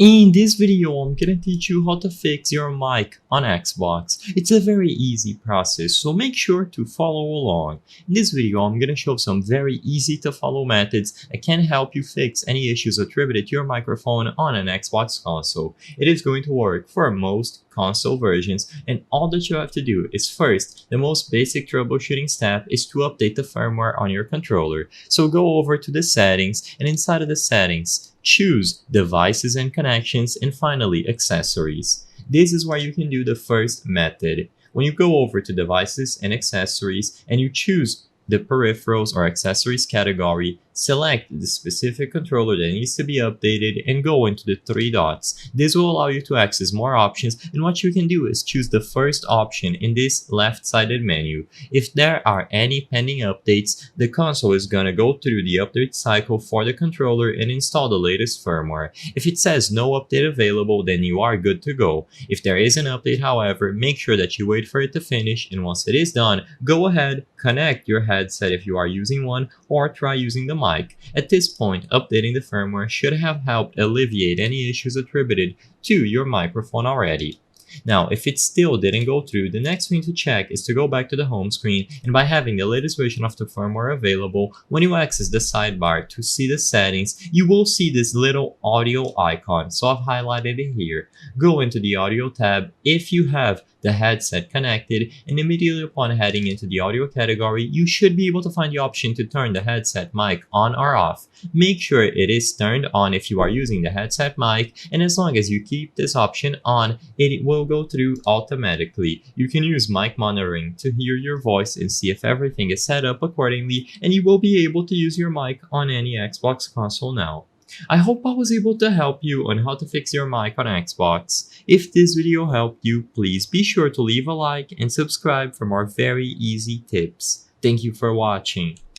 In this video, I'm gonna teach you how to fix your mic on Xbox. It's a very easy process, so make sure to follow along. In this video, I'm gonna show some very easy to follow methods that can help you fix any issues attributed to your microphone on an Xbox console. It is going to work for most console versions, and all that you have to do is first, the most basic troubleshooting step is to update the firmware on your controller. So go over to the settings, and inside of the settings, choose devices and connections, and finally accessories. This is where you can do the first method. When you go over to devices and accessories and you choose the peripherals or accessories category, select the specific controller that needs to be updated and go into the three dots. This will allow you to access more options, and what you can do is choose the first option in this left-sided menu. If there are any pending updates, the console is gonna go through the update cycle for the controller and install the latest firmware. If it says no update available, then you are good to go. If there is an update, however, make sure that you wait for it to finish, and once it is done, go ahead, connect your headset if you are using one, or try using the mic. At this point, updating the firmware should have helped alleviate any issues attributed to your microphone already. Now, if it still didn't go through, the next thing to check is to go back to the home screen, and by having the latest version of the firmware available, when you access the sidebar to see the settings, you will see this little audio icon, so I've highlighted it here. Go into the audio tab if you have the headset connected, and immediately upon heading into the audio category, you should be able to find the option to turn the headset mic on or off. Make sure it is turned on if you are using the headset mic, and as long as you keep this option on, it will go through automatically. You can use mic monitoring to hear your voice and see if everything is set up accordingly, and you will be able to use your mic on any Xbox console now. I hope I was able to help you on how to fix your mic on Xbox. If this video helped you, please be sure to leave a like and subscribe for more very easy tips. Thank you for watching.